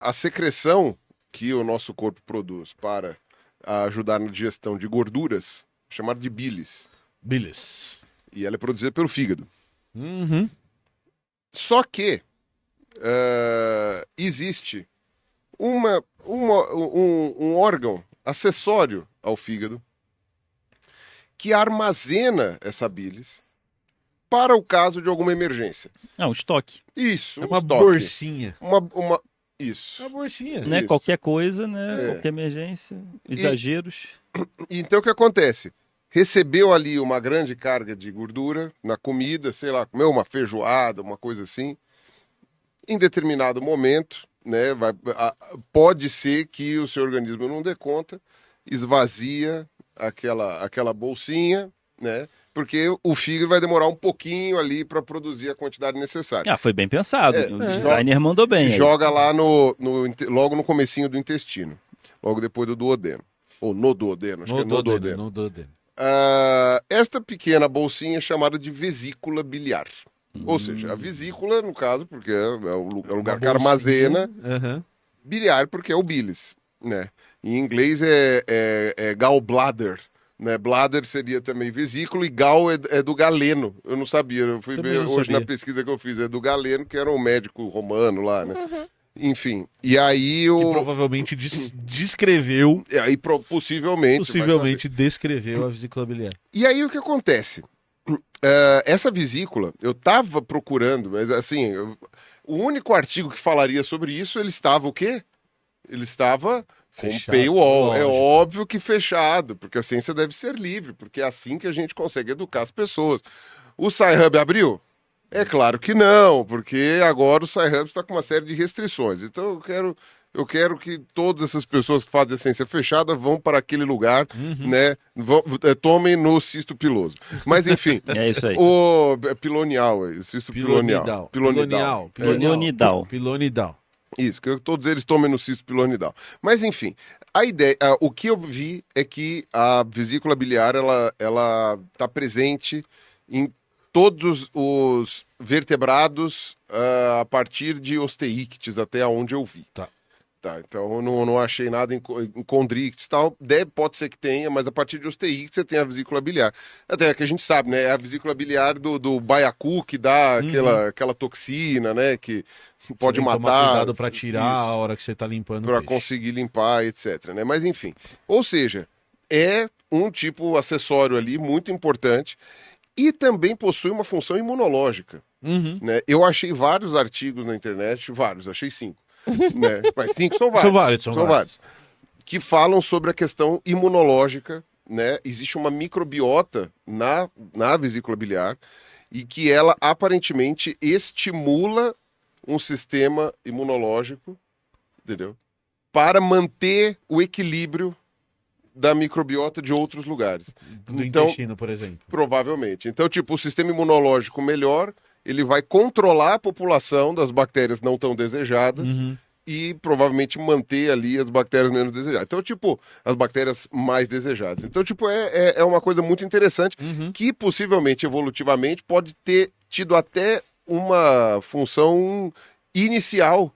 a secreção que o nosso corpo produz para ajudar na digestão de gorduras, chamada de bilis. Bilis. E ela é produzida pelo fígado. Uhum. Só que existe um órgão acessório ao fígado que armazena essa bilis para o caso de alguma emergência. Um estoque. Isso, É um uma estoque. bolsinha. Isso. É uma bolsinha. Né? Isso. Qualquer coisa, né? É. Qualquer emergência, exageros. Então o que acontece? Recebeu ali uma grande carga de gordura na comida, sei lá, comeu uma feijoada, uma coisa assim. Em determinado momento, né, pode ser que o seu organismo não dê conta, esvazia aquela bolsinha, né? Porque o fígado vai demorar um pouquinho ali para produzir a quantidade necessária. Foi bem pensado. É, O designer mandou bem. Aí. Joga lá logo no comecinho do intestino, logo depois do duodeno. Ou no duodeno, acho que é no duodeno. No duodeno. Esta pequena bolsinha é chamada de vesícula biliar. Ou seja, a vesícula, no caso, porque é o lugar que armazena, biliar, porque é o bilis, né? Em inglês é gallbladder, né? Bladder seria também vesícula e gall é do galeno. Eu não sabia, eu fui Também ver não hoje sabia. na pesquisa que eu fiz, é do galeno, que era um médico romano lá, né? Enfim, e aí Que provavelmente descreveu, possivelmente descreveu a vesícula biliar. E aí o que acontece? Essa vesícula, eu tava procurando, mas assim, o único artigo que falaria sobre isso, ele estava o quê? Ele estava com Fechado, paywall. É lógico. óbvio que fechado, porque a ciência deve ser livre, porque é assim que a gente consegue educar as pessoas. O Sci-Hub abriu? É claro que não, porque agora o Sci-Hub está com uma série de restrições. Então eu quero que todas essas pessoas que fazem a ciência fechada vão para aquele lugar, né? Tomem no cisto piloso. Mas enfim, É isso aí. o pilonial, cisto pilonial. Pilonidal. Isso, que todos eles tomem no cisto pilonidal. Mas enfim, a ideia, o que eu vi é que a vesícula biliar ela está presente em todos os vertebrados a partir de osteíctes, até onde eu vi. Tá, então eu não achei nada em condrictes e tal. Pode ser que tenha, mas a partir de osteíctes você tem a vesícula biliar. Até que a gente sabe, né? É a vesícula biliar do baiacu que dá aquela toxina, né? Que pode Tem que matar. tomar cuidado para tirar Isso, a hora que você tá limpando o para peixe. conseguir limpar, etc. Né? Mas enfim. Ou seja, é um tipo acessório ali muito importante e também possui uma função imunológica. Né? Eu achei vários artigos na internet, achei 5. Né? Mas 5 são vários. São vários. Que falam sobre a questão imunológica, né? Existe uma microbiota na vesícula biliar e que ela aparentemente estimula um sistema imunológico, entendeu? Para manter o equilíbrio da microbiota de outros lugares. Do Então, intestino, por exemplo. provavelmente. Então, tipo, o sistema imunológico melhor, ele vai controlar a população das bactérias não tão desejadas e provavelmente manter ali as bactérias menos desejadas. Então, tipo, as bactérias mais desejadas. Então, tipo, é uma coisa muito interessante que possivelmente, evolutivamente, pode ter tido até uma função inicial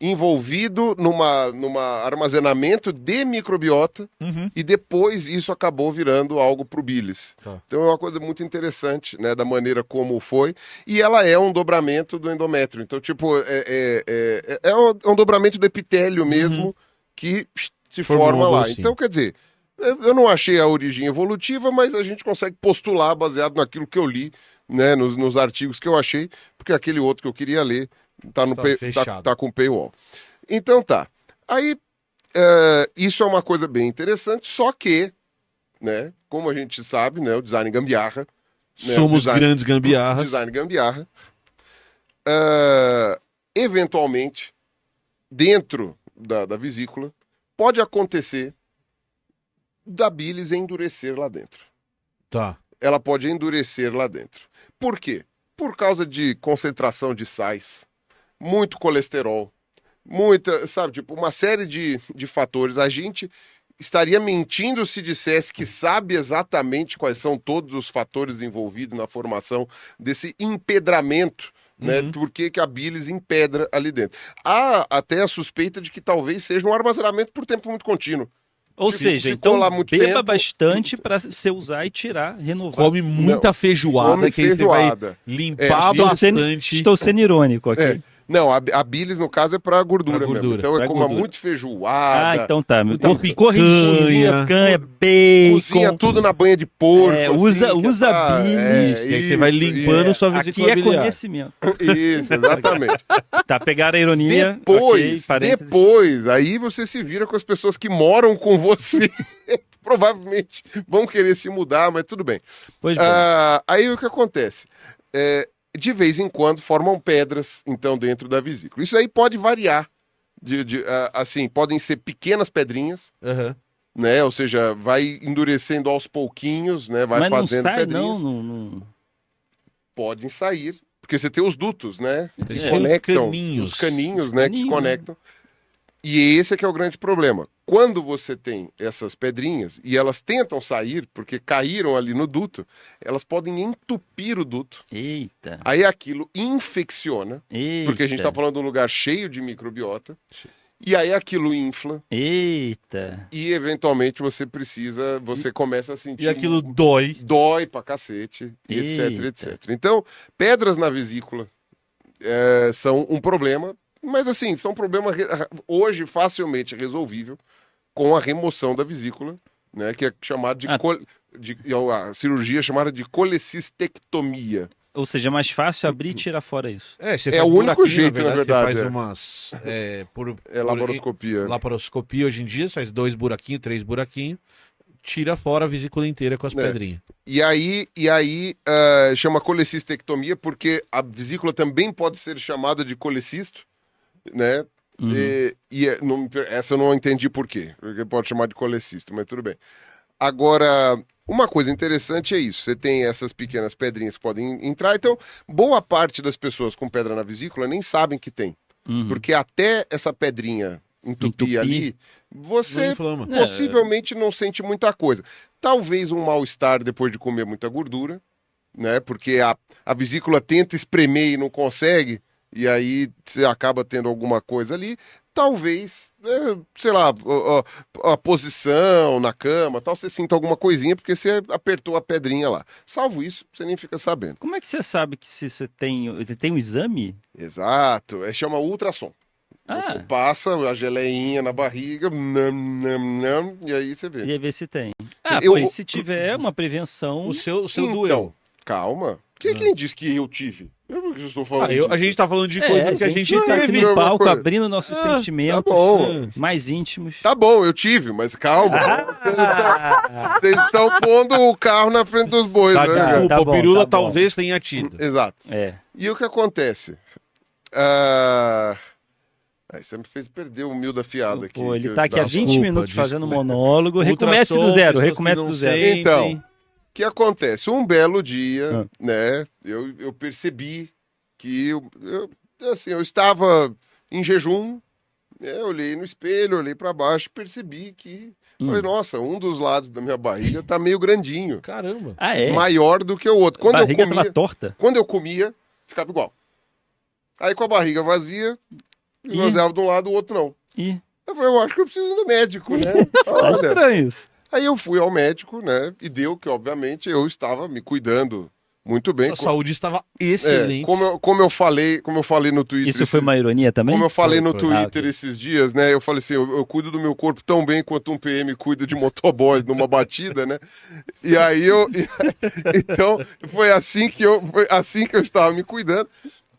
envolvido numa armazenamento de microbiota e depois isso acabou virando algo pro bilis. Então é uma coisa muito interessante, né, da maneira como foi, e ela é um dobramento do endométrio. Então, tipo, é um dobramento do epitélio mesmo que se forma lá. grossinho. Então, quer dizer, eu não achei a origem evolutiva, mas a gente consegue postular baseado naquilo que eu li, né, nos artigos que eu achei, porque aquele outro que eu queria ler Fechado. tá com paywall. Então tá. Aí, isso é uma coisa bem interessante, só que, né, como a gente sabe, né, o design gambiarra. Né, Somos grandes gambiarras. Design gambiarra. Eventualmente, dentro da vesícula, pode acontecer da bilis endurecer lá dentro. Tá. Ela pode endurecer lá dentro. Por quê? Por causa de concentração de sais, muito colesterol, sabe, tipo, uma série de fatores. A gente estaria mentindo se dissesse que sabe exatamente quais são todos os fatores envolvidos na formação desse empedramento, né? Por que a bilis empedra ali dentro? Há até a suspeita de que talvez seja um armazenamento por tempo muito contínuo. Ou seja, então lá muito beba tempo, bastante para você usar e tirar, renovar. Come muita feijoada, come que aí você vai limpar bastante. Estou sendo irônico aqui. Não, a bilis, no caso, é pra gordura, mesmo. Então pra coma muito feijoada. Então tá. Picanha, bacon. Cozinha tudo na banha de porco. Usa bilis. Que aí você vai limpando sua vesícula biliar. Aqui é conhecimento. Isso, exatamente. Tá, pegaram a ironia. Depois, aí você se vira com as pessoas que moram com você. Provavelmente vão querer se mudar, mas tudo bem. Pois bem. Aí o que acontece? De vez em quando formam pedras, então, dentro da vesícula. Isso aí pode variar. Assim, podem ser pequenas pedrinhas, né? Ou seja, vai endurecendo aos pouquinhos, né? Vai fazendo pedrinhas. Não. Podem sair, porque você tem os dutos, né? Eles conectam. Os caninhos, né? Que conectam. E esse é que é o grande problema. Quando você tem essas pedrinhas e elas tentam sair, porque caíram ali no duto, elas podem entupir o duto. Eita. Aí aquilo infecciona, Eita. porque a gente está falando de um lugar cheio de microbiota. E aí aquilo infla. Eita. E eventualmente você começa a sentir... E aquilo dói. Dói pra cacete, e etc, etc. Então, pedras na vesícula são um problema, mas assim, são um problema hoje facilmente resolvível com a remoção da vesícula, né, que é chamado a cirurgia chamada de colecistectomia. Ou seja, é mais fácil abrir e tirar fora isso. É o único jeito, na verdade. Você faz laparoscopia. Laparoscopia hoje em dia, você faz 2 buraquinhos, 3 buraquinhos, tira fora a vesícula inteira com as pedrinhas. E aí chama colecistectomia porque a vesícula também pode ser chamada de colecisto, né? Essa eu não entendi por quê. Porque pode chamar de colecisto, mas tudo bem. Agora, uma coisa interessante é isso. Você tem essas pequenas pedrinhas que podem entrar. Então, boa parte das pessoas com pedra na vesícula nem sabem que tem. Porque até essa pedrinha entupir ali, você possivelmente não sente muita coisa. Talvez um mal-estar depois de comer muita gordura, né? Porque a vesícula tenta espremer e não consegue. E aí você acaba tendo alguma coisa ali, talvez, sei lá, a posição na cama, tal, você sinta alguma coisinha porque você apertou a pedrinha lá. Salvo isso, você nem fica sabendo. Como é que você sabe que se você tem um exame? Exato, chama ultrassom. Você passa a geleinha na barriga, e aí você vê. E aí vê se tem. Se tiver uma prevenção... O seu então, doeu. Calma. Quem disse que eu tive? Eu estou falando a gente tá falando de coisa que a gente tá teve. aqui no palco, abrindo nossos sentimentos tá bom. mais íntimos. Tá bom, eu tive, mas calma. Vocês estão pondo o carro na frente dos bois, né? Desculpa, o Pirula talvez tenha tido. Exato. E o que acontece? Você me fez perder o mil da fiada aqui. Pô, ele tá aqui há 20 minutos fazendo monólogo. Recomece do zero. Então, o que acontece? Um belo dia, né, eu percebi que eu estava em jejum, eu olhei no espelho, olhei para baixo, percebi que... Falei, nossa, um dos lados da minha barriga tá meio grandinho. Caramba. Maior do que o outro. Quando barriga tava torta? Quando eu comia, ficava igual. Aí com a barriga vazia, esvaziava de um lado, o outro não. Eu falei, eu acho que eu preciso ir no médico, né? Olha. Estranho isso. Aí eu fui ao médico, né? E deu que, obviamente, eu estava me cuidando muito bem. Sua saúde estava excelente. Como eu falei no Twitter... Isso foi uma ironia também? Como eu falei no Twitter esses dias, né? Eu falei assim, eu cuido do meu corpo tão bem quanto um PM cuida de motoboys numa batida, né? E aí então, foi assim que eu estava me cuidando.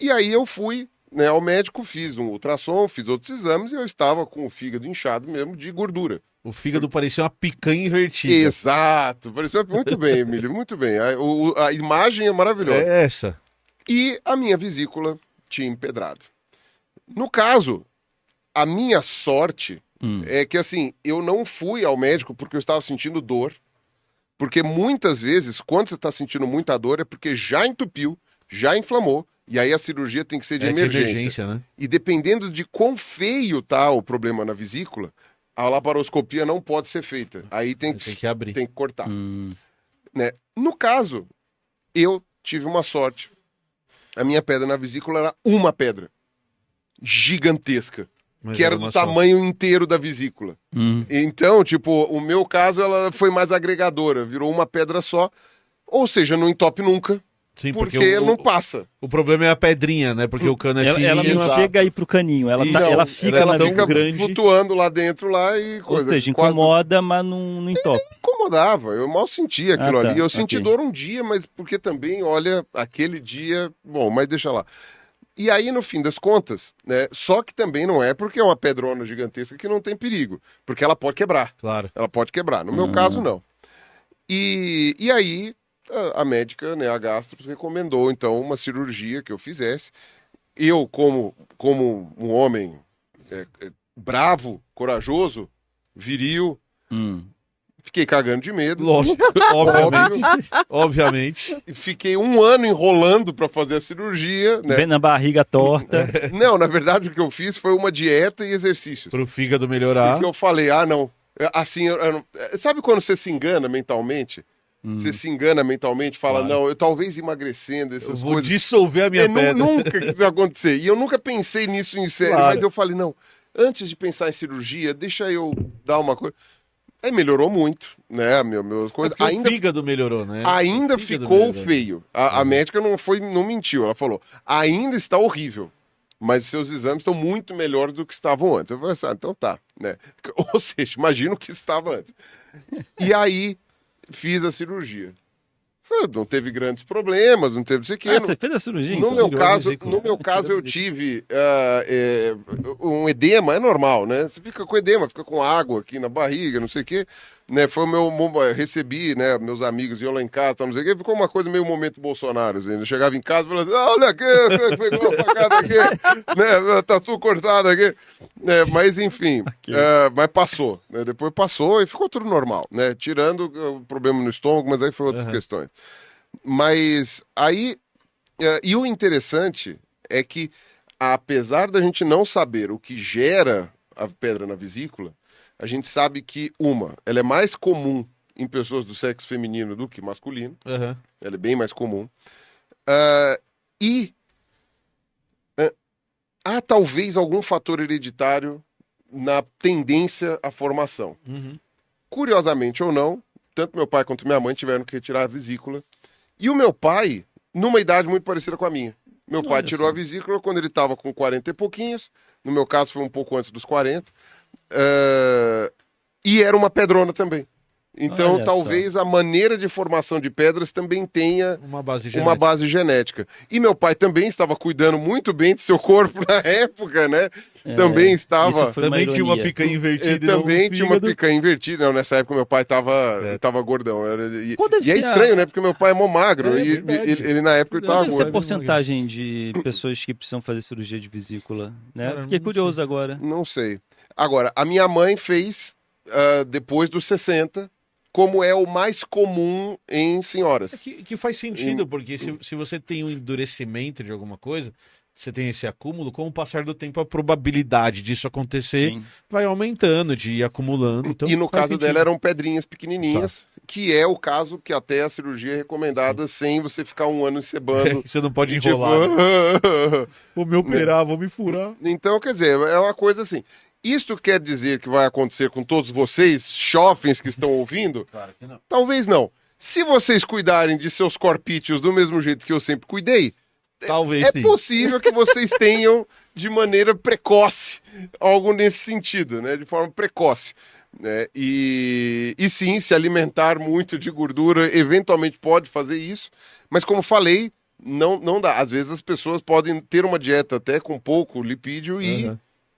E aí eu fui, né, ao médico, fiz um ultrassom, fiz outros exames e eu estava com o fígado inchado mesmo de gordura. O fígado parecia uma picanha invertida. Exato. Parecia muito bem, Emílio, muito bem. A imagem é maravilhosa. É essa. E a minha vesícula tinha empedrado. No caso, a minha sorte é que, assim, eu não fui ao médico porque eu estava sentindo dor. Porque muitas vezes, quando você está sentindo muita dor, é porque já entupiu, já inflamou. E aí a cirurgia tem que ser de emergência. Né? E dependendo de quão feio tá o problema na vesícula, a laparoscopia não pode ser feita. Aí tem que abrir. Tem que cortar. Né? No caso, eu tive uma sorte a minha pedra na vesícula era uma pedra. Gigantesca. Mas que era do tamanho inteiro da vesícula. Então, tipo, o meu caso, ela foi mais agregadora. Virou uma pedra só. Ou seja, não entope nunca. Sim, porque não passa. O problema é a pedrinha, né? Porque o cano é fininho. Ela não chega aí pro caninho. Ela fica grande, flutuando lá dentro e coisa. Ou seja, incomoda, mas não entope. Incomodava. Eu mal sentia aquilo ali. Eu senti okay. dor um dia, mas porque também, olha, aquele dia... Bom, mas deixa lá. E aí, no fim das contas, né, só que também não é porque é uma pedrona gigantesca que não tem perigo. Porque ela pode quebrar. Claro. Ela pode quebrar. No meu caso, não. E aí, a médica, né, a gastro, recomendou, então, uma cirurgia que eu fizesse. Eu, como um homem bravo, corajoso, viril... Fiquei cagando de medo. Lógico, obviamente. Fiquei 1 ano enrolando para fazer a cirurgia. Né? Vendo a barriga torta. Não, na verdade o que eu fiz foi uma dieta e exercícios. Pro fígado melhorar. Porque eu falei, não. Assim, sabe quando você se engana mentalmente? Você se engana mentalmente, fala, não, eu talvez emagrecendo, essas vou coisas... dissolver a minha pedra. Nunca que isso ia acontecer. E eu nunca pensei nisso em sério, mas eu falei, não, antes de pensar em cirurgia, deixa eu dar uma coisa... Aí melhorou muito, né? Meu coisa. Ainda, o fígado melhorou, né? Ainda ficou feio. A médica não mentiu, ela falou: ainda está horrível, mas seus exames estão muito melhores do que estavam antes. Eu falei assim, então tá, né? Ou seja, imagina o que estava antes. E aí fiz a cirurgia. Não teve grandes problemas, não teve isso aqui. Você fez a cirurgia? No meu caso, eu tive um edema, é normal, né? Você fica com edema, fica com água aqui na barriga, não sei o quê. Né? Foi recebi, né, meus amigos iam lá em casa, não sei o quê, ficou uma coisa meio momento Bolsonaro, assim. Eu chegava em casa e falava assim, olha aqui, pegou uma facada aqui, né? Tá tudo cortado aqui. Mas enfim, mas passou, né? Depois passou e ficou tudo normal, né? Tirando o problema no estômago, mas aí foi outras questões. Mas aí, e o interessante é que, apesar da gente não saber o que gera a pedra na vesícula, a gente sabe que, ela é mais comum em pessoas do sexo feminino do que masculino. Ela é bem mais comum. Há talvez algum fator hereditário na tendência à formação. Curiosamente ou não, tanto meu pai quanto minha mãe tiveram que retirar a vesícula. E o meu pai, numa idade muito parecida com a minha. Meu pai tirou a vesícula quando ele estava com 40 e pouquinhos. No meu caso, foi um pouco antes dos 40. E era uma pedrona também. Então, talvez a maneira de formação de pedras também tenha uma base genética. E meu pai também estava cuidando muito bem de seu corpo na época, né? Também estava... Também tinha uma picanha invertida. Também tinha uma picanha invertida. Não, nessa época meu pai estava gordão. E é estranho, né? Porque meu pai é mó magro. E ele na época estava gordo. Qual deve ser a porcentagem de pessoas que precisam fazer cirurgia de vesícula? Né? Fiquei curioso agora. Não sei. Agora, a minha mãe fez depois dos 60... como é o mais comum em senhoras. Que faz sentido, porque se você tem um endurecimento de alguma coisa, você tem esse acúmulo, com o passar do tempo a probabilidade disso acontecer vai aumentando, de ir acumulando. Então, e no caso dela eram pedrinhas pequenininhas, que é o caso que até a cirurgia é recomendada sem você ficar 1 ano encebando. Você não pode enrolar. Tipo... né? Vou me operar, vou me furar. Então, quer dizer, é uma coisa assim... Isto quer dizer que vai acontecer com todos vocês, jovens que estão ouvindo? Claro que não. Talvez não. Se vocês cuidarem de seus corpítios do mesmo jeito que eu sempre cuidei, talvez sim. Possível que vocês tenham de maneira precoce algo nesse sentido, né? De forma precoce. Né? E sim, se alimentar muito de gordura eventualmente pode fazer isso, mas como falei, não dá. Às vezes as pessoas podem ter uma dieta até com pouco lipídio e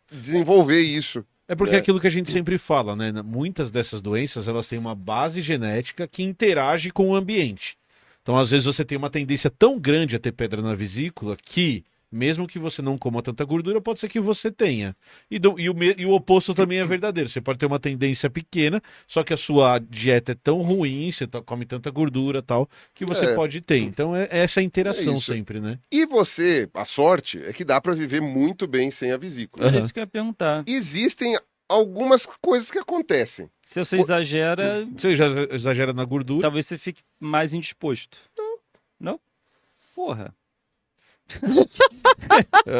desenvolver isso. É porque é aquilo que a gente sempre fala, né? Muitas dessas doenças, elas têm uma base genética que interage com o ambiente. Então, às vezes, você tem uma tendência tão grande a ter pedra na vesícula que, mesmo que você não coma tanta gordura, pode ser que você tenha. E o oposto também é verdadeiro. Você pode ter uma tendência pequena, só que a sua dieta é tão ruim, você come tanta gordura e tal, que você pode ter. Então, é essa interação sempre, né? E você, a sorte é que dá para viver muito bem sem a vesícula. É isso que eu ia perguntar. Existem algumas coisas que acontecem. Se você exagera... Você exagera na gordura... Talvez você fique mais indisposto. Não? Porra.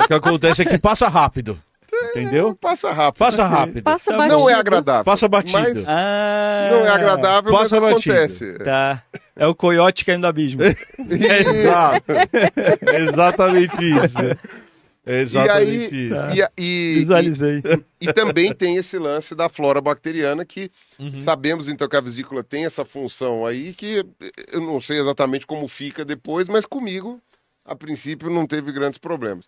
O que acontece é que passa rápido. Entendeu? Passa rápido. Passa rápido. Passa Tá batido. Não é agradável. Passa batido. Mas Ah, não é agradável, mas Passa batido. acontece. Tá. É o coiote caindo no abismo. Exato. Exatamente isso. Exatamente isso. Visualizei. E também tem esse lance da flora bacteriana que sabemos então que a vesícula tem essa função aí que eu não sei exatamente como fica depois, mas comigo, a princípio, não teve grandes problemas.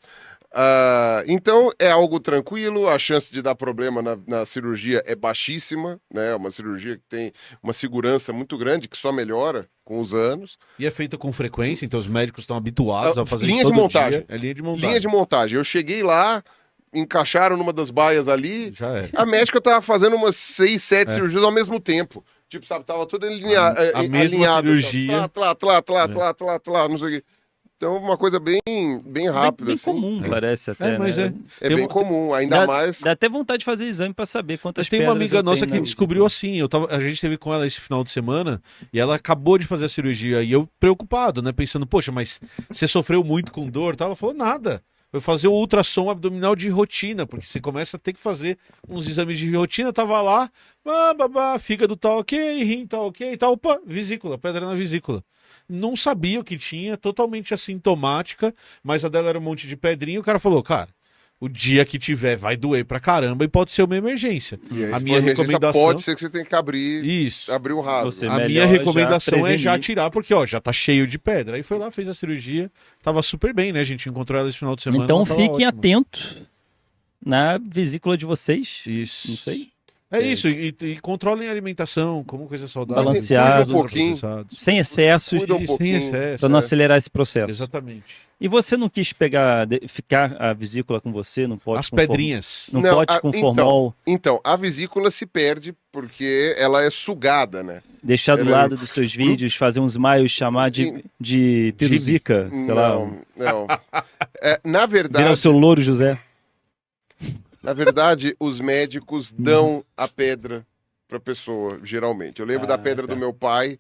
Então é algo tranquilo, a chance de dar problema na cirurgia é baixíssima, né? É uma cirurgia que tem uma segurança muito grande, que só melhora com os anos. E é feita com frequência, então os médicos estão habituados a fazer Linha isso de todo montagem. dia. É linha de montagem. Linha de montagem. Eu cheguei lá, encaixaram numa das baias ali, Já é. a médica tava fazendo umas 6, 7 cirurgias ao mesmo tempo. Tipo, sabe, tava tudo A mesma alinhado. cirurgia. Tlá, não sei o quê. Então, uma coisa bem rápida, Bem assim. comum, parece até. Mas né? É Tem bem uma- comum, ainda mais... Dá até vontade de fazer exame pra saber quantas Mas tem uma pedras amiga eu nossa tenho que na descobriu vesícula. assim, a gente teve com ela esse final de semana e ela acabou de fazer a cirurgia e eu preocupado, né, pensando, poxa, mas você sofreu muito com dor, tal? Ela falou, nada. Foi fazer o ultrassom abdominal de rotina, porque você começa a ter que fazer uns exames de rotina, tava lá, fígado tá ok, rim tá ok, tá, opa, vesícula, pedra na vesícula. Não sabia o que tinha, totalmente assintomática, mas a dela era um monte de pedrinha, o cara falou, cara, o dia que tiver vai doer pra caramba e pode ser uma emergência. E aí, A se minha for emergência, recomendação... pode ser que você tenha que abrir Isso. o raso. Você- A melhor minha já recomendação é já prevenir. tirar, porque ó, já tá cheio de pedra. Aí foi lá, fez a cirurgia, tava super bem, né? A gente encontrou ela esse final de semana. Então ela tava fiquem ótima. atentos na vesícula de vocês. Isso. Não sei. É isso, e controlem a alimentação, como coisa saudável. Balanceado. Cuida um pouquinho. processados. Sem excessos, Cuida um Isso, pouquinho. sem excesso, para não é. acelerar esse processo. Exatamente. E você não quis ficar a vesícula com você? Não pode As pedrinhas. Não Não, pode com formol. Então, a vesícula se perde porque ela é sugada, né? Deixar do Era- lado dos seus vídeos, fazer uns maios, chamar de piruzica, sei lá. Não. Na Virar verdade, o seu louro, José. os médicos dão a pedra pra pessoa, geralmente. Eu lembro da pedra do meu pai,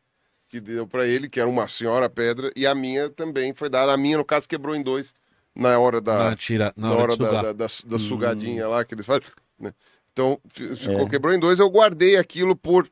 que deu pra ele, que era uma senhora pedra, e a minha também foi dada. A minha, no caso, quebrou em dois na hora da... Na hora de sugar. da sugadinha lá que eles fazem, né? Então, quebrou em dois, eu guardei aquilo por,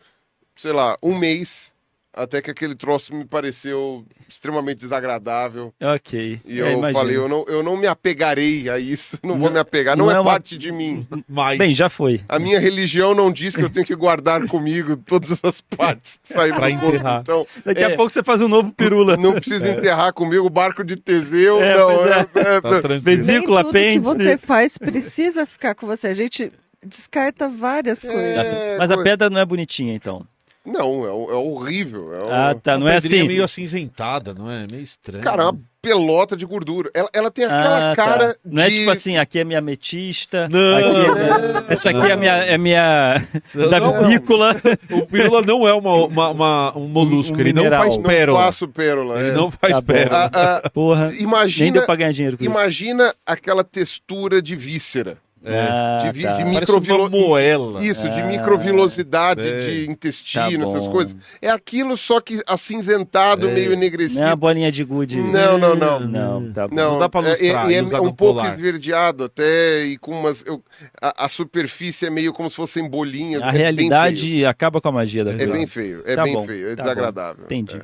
sei lá, um mês, até que aquele troço me pareceu extremamente desagradável. Ok. E eu falei, eu não me apegarei a isso, não vou me apegar, não não é é uma- parte de mim. Mas, Bem, já foi. A minha religião não diz que eu tenho que guardar comigo todas essas partes que saíram Pra do corpo. enterrar. Então, Daqui a pouco você faz um novo pirula. não precisa enterrar comigo o barco de Teseu, É, não. pois é. tá tranquilo. Nem Vesícula, tudo que apêndice. você faz precisa ficar com você. A gente descarta várias coisas. Mas a pedra não é bonitinha, então. Não, é horrível. Ah, tá. Não é pedrinha assim. meio acinzentada, não é? Meio estranho. Cara, é uma pelota de gordura. Ela tem aquela cara tá. Não é de... tipo assim, aqui é minha ametista, Não. aqui é minha... essa aqui é minha da Não. vesícula. O pirula não é um molusco, Um ele não mineral. faz Não pérola. faço pérola. Ele é. não faz Tá bom. pérola. Porra, nem Imagina, deu pra ganhar dinheiro com isso. imagina aquela textura de víscera. Ah, de tá. Parece uma moela. Isso, de microvilosidade É. de intestino, Tá essas bom. coisas. É aquilo só que acinzentado, meio Não é uma enegrecido. bolinha de gude. Não. Não, tá bom. Não, dá pra lustrar e usar um no pouco polar. esverdeado até, e com umas... a superfície é meio como se fossem bolinhas. A é bem realidade acaba com a magia da feio. É vida. bem feio, é Tá bem bom, feio, é tá desagradável. bom. Entendi.